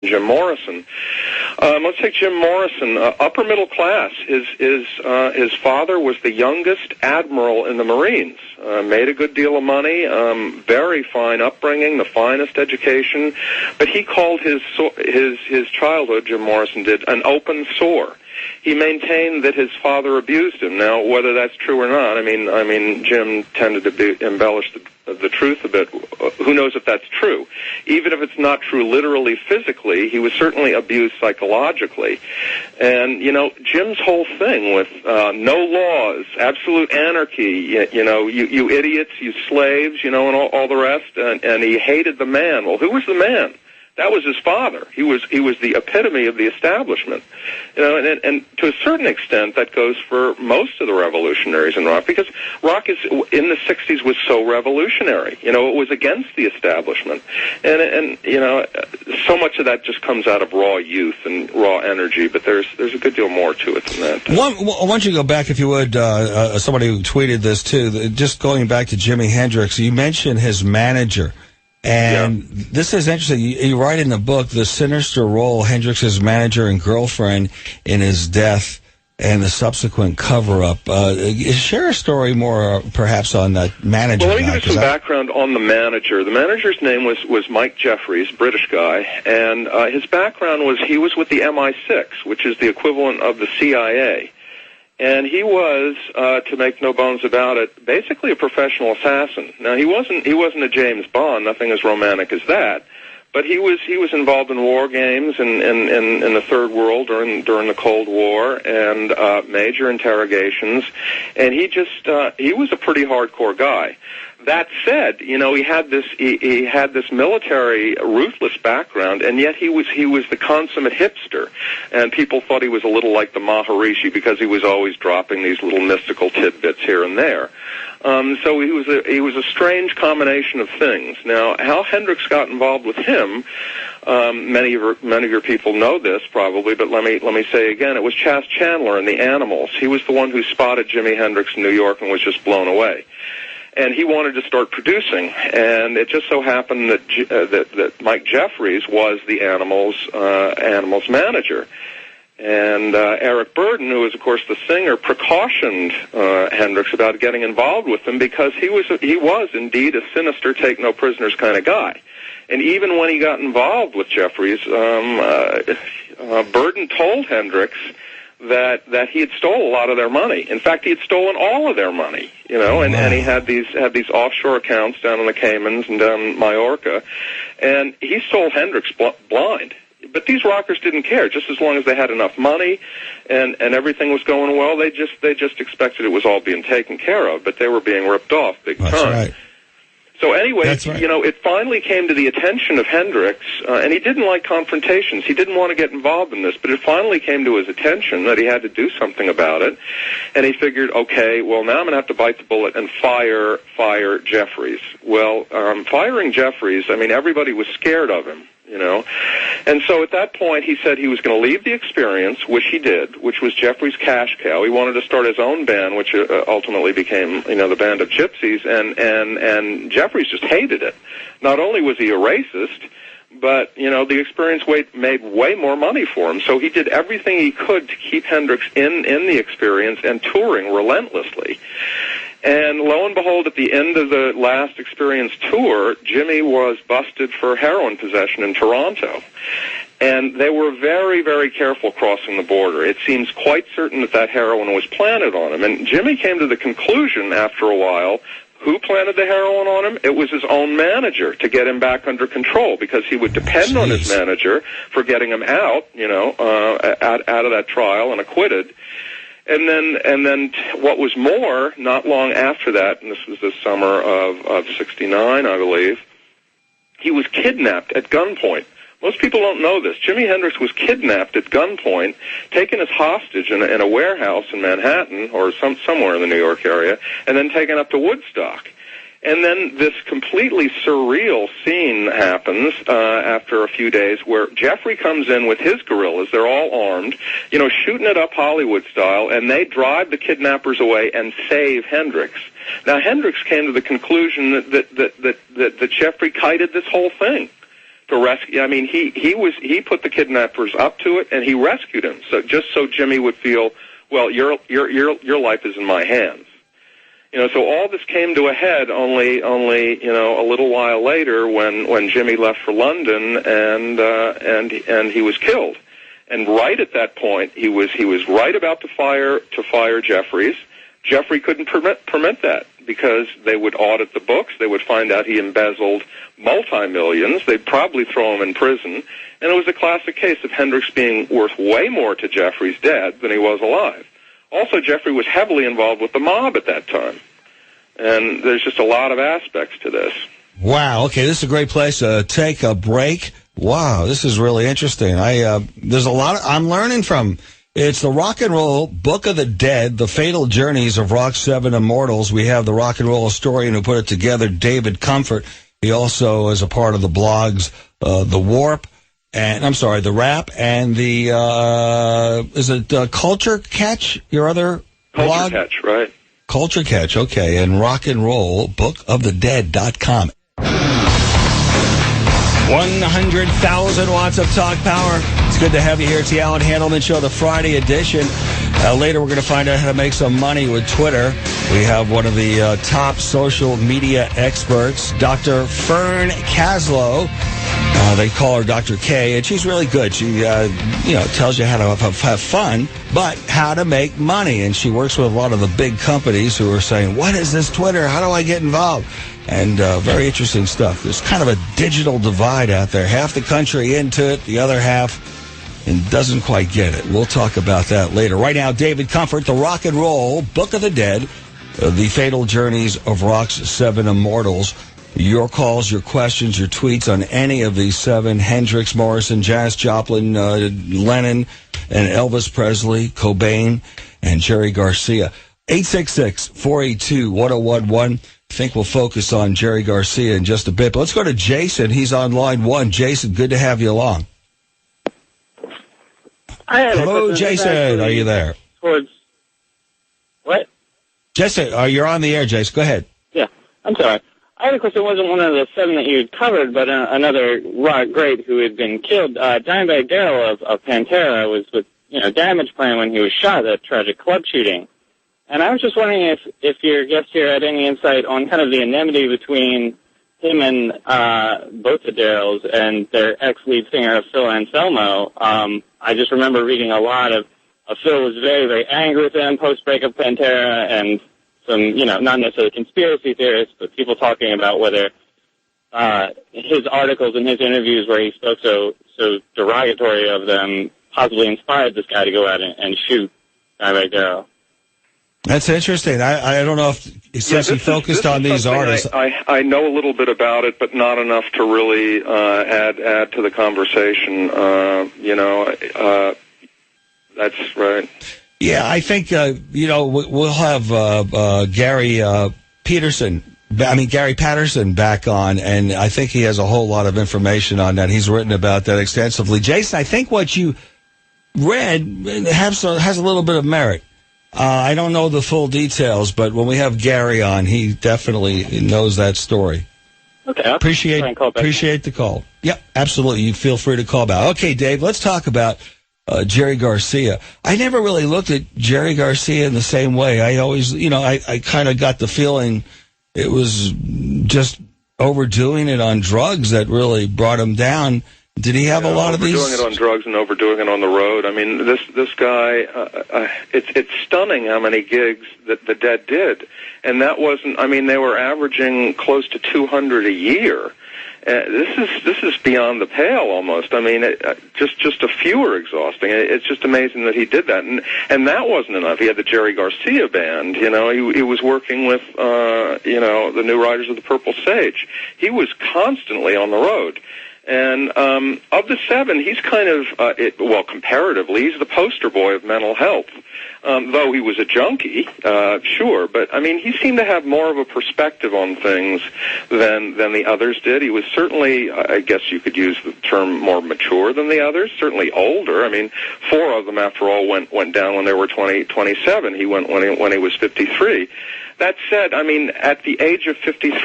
Jim Morrison. Let's take Jim Morrison, upper middle class. His father was the youngest admiral in the Marines. Made a good deal of money, very fine upbringing, the finest education, but he called his childhood, Jim Morrison did, an open sore. He maintained that his father abused him. Now, whether that's true or not, I mean, Jim tended to embellish the truth a bit. Who knows if that's true? Even if it's not true literally, physically, he was certainly abused psychologically. And, you know, Jim's whole thing with no laws, absolute anarchy, you idiots, you slaves, and all the rest, and he hated the man. Well, who was the man? That was his father. He was the epitome of the establishment, and to a certain extent that goes for most of the revolutionaries in rock, because rock in the '60s was so revolutionary. It was against the establishment, and so much of that just comes out of raw youth and raw energy. But there's a good deal more to it than that. Why don't you go back, if you would? Somebody who tweeted this too. Just going back to Jimi Hendrix, you mentioned his manager. And this is interesting. You write in the book the sinister role Hendrix's manager and girlfriend in his death and the subsequent cover-up. Share a story more, perhaps, on that manager. Well, let me give you some background on the manager. The manager's name was Mike Jeffries, British guy, and his background was he was with the MI6, which is the equivalent of the CIA. And he was, to make no bones about it, basically a professional assassin. Now, he wasn't a James Bond, nothing as romantic as that, but he was involved in war games in the Third World during the Cold War, and major interrogations, and he was a pretty hardcore guy. That said, he had this military ruthless background, and yet he was the consummate hipster, and people thought he was a little like the Maharishi because he was always dropping these little mystical tidbits here and there. So he was a strange combination of things. Now, how Hendrix got involved with him, many of your people know this probably, but let me say again, it was Chas Chandler in the Animals. He was the one who spotted Jimi Hendrix in New York and was just blown away. And he wanted to start producing, and it just so happened that Mike Jeffries was the Animals manager. And Eric Burden, who was, of course, the singer, precautioned Hendrix about getting involved with him because he was indeed a sinister, take-no-prisoners kind of guy. And even when he got involved with Jeffries, Burden told Hendrix that he had stolen a lot of their money. In fact, he had stolen all of their money, and he had these offshore accounts down in the Caymans and down in Majorca, and he stole Hendrix blind. But these rockers didn't care. Just as long as they had enough money and everything was going well, they just expected it was all being taken care of, but they were being ripped off big time. That's right. So anyway, it finally came to the attention of Hendrix, and he didn't like confrontations. He didn't want to get involved in this, but it finally came to his attention that he had to do something about it, and he figured, okay, well, now I'm going to have to bite the bullet and fire Jeffries. Well, firing Jeffries, everybody was scared of him. And so at that point he said he was going to leave the Experience, which he did, which was Jeffries' cash cow. He wanted to start his own band, which ultimately became, the Band of Gypsies, and Jeffries just hated it. Not only was he a racist, but, the Experience made way more money for him, so he did everything he could to keep Hendrix in the Experience and touring relentlessly. And lo and behold, at the end of the last Experience tour, Jimmy was busted for heroin possession in Toronto. And they were very, very careful crossing the border. It seems quite certain that heroin was planted on him. And Jimmy came to the conclusion after a while, who planted the heroin on him? It was his own manager to get him back under control, because he would depend on his manager for getting him out, out of that trial and acquitted. And then what was more, not long after that, and this was the summer of 69, I believe, he was kidnapped at gunpoint. Most people don't know this. Jimi Hendrix was kidnapped at gunpoint, taken as hostage in a warehouse in Manhattan, or somewhere in the New York area, and then taken up to Woodstock. And then this completely surreal scene happens after a few days, where Jeffrey comes in with his guerrillas. They're all armed, shooting it up Hollywood style, and they drive the kidnappers away and save Hendrix. Now, Hendrix came to the conclusion that Jeffrey kited this whole thing to rescue. I mean, he put the kidnappers up to it, and he rescued him. So just so Jimmy would feel, well, your life is in my hands. So all this came to a head only a little while later when Jimmy left for London and he was killed. And right at that point, he was right about to fire Jeffries. Jeffrey couldn't permit that because they would audit the books. They would find out he embezzled multi-millions. They'd probably throw him in prison. And it was a classic case of Hendrix being worth way more to Jeffries dead than he was alive. Also, Jeffrey was heavily involved with the mob at that time. And there's just a lot of aspects to this. Wow. Okay, this is a great place to take a break. Wow, this is really interesting. There's a lot I'm learning from. It's the Rock and Roll Book of the Dead, The Fatal Journeys of Rock's 7 Immortals. We have the rock and roll historian who put it together, David Comfort. He also is a part of the blogs, The Warp, and The Rap, and the, is it Culture Catch, your other blog? Culture Catch, right. Culture Catch, okay, and Rock and Roll bookofthedead.com. 100,000 watts of talk power. It's good to have you here. It's the Allan Handelman Show, the Friday edition. Later, we're going to find out how to make some money with Twitter. We have one of the top social media experts, Dr. Fern Kaslow. They call her Dr. K, and she's really good. She, tells you how to have fun, but how to make money. And she works with a lot of the big companies who are saying, what is this Twitter? How do I get involved? And very interesting stuff. There's kind of a digital divide out there. Half the country into it, the other half and doesn't quite get it. We'll talk about that later. Right now, David Comfort, the Rock and Roll Book of the Dead, The Fatal Journeys of Rock's 7 Immortals. Your calls, your questions, your tweets on any of these 7, Hendrix, Morrison, Janis Joplin, Lennon, and Elvis Presley, Cobain, and Jerry Garcia. 866-482-1011. I think we'll focus on Jerry Garcia in just a bit. But let's go to Jason. He's on line 1. Jason, good to have you along. Hello, Jason. Are you there? What? Jason, you're on the air, Jason. Go ahead. Yeah, I'm sorry. I had a question. It wasn't one of the 7 that you had covered, but another rock great who had been killed. Dimebag Darrell of Pantera was with Damage Plan when he was shot at a tragic club shooting. And I was just wondering if your guest here had any insight on kind of the enmity between him and both the Darrells and their ex-lead singer, Phil Anselmo. I just remember reading a lot of Phil was very, very angry with them post-breakup Pantera, and some, not necessarily conspiracy theorists, but people talking about whether his articles and his interviews where he spoke so derogatory of them possibly inspired this guy to go out and shoot Dimebag Darrell. That's interesting. I don't know if he focused on these artists. I know a little bit about it, but not enough to really add to the conversation. That's right. Yeah, I think we'll have Gary Patterson back on, and I think he has a whole lot of information on that. He's written about that extensively. Jason, I think what you read has a little bit of merit. I don't know the full details, but when we have Gary on, he definitely knows that story. Okay. Appreciate the call. Yep, absolutely. You feel free to call back. Okay, Dave, let's talk about Jerry Garcia. I never really looked at Jerry Garcia in the same way. I always, I kind of got the feeling it was just overdoing it on drugs that really brought him down. Did he have a lot of these? Overdoing it on drugs and overdoing it on the road. I mean, this guy, it's stunning how many gigs that the Dead did. And that wasn't, I mean, they were averaging close to 200 a year. This is beyond the pale almost. I mean, just a few are exhausting. It's just amazing that he did that. And that wasn't enough. He had the Jerry Garcia band, he was working with, the New Riders of the Purple Sage. He was constantly on the road. And of the 7, he's kind of, comparatively, he's the poster boy of mental health. Though he was a junkie, sure, but I mean, he seemed to have more of a perspective on things than the others did. He was certainly, I guess you could use the term, more mature than the others, certainly older. I mean, 4 of them, after all, went down when they were 27. He went when he was 53. That said, I mean, at the age of 53,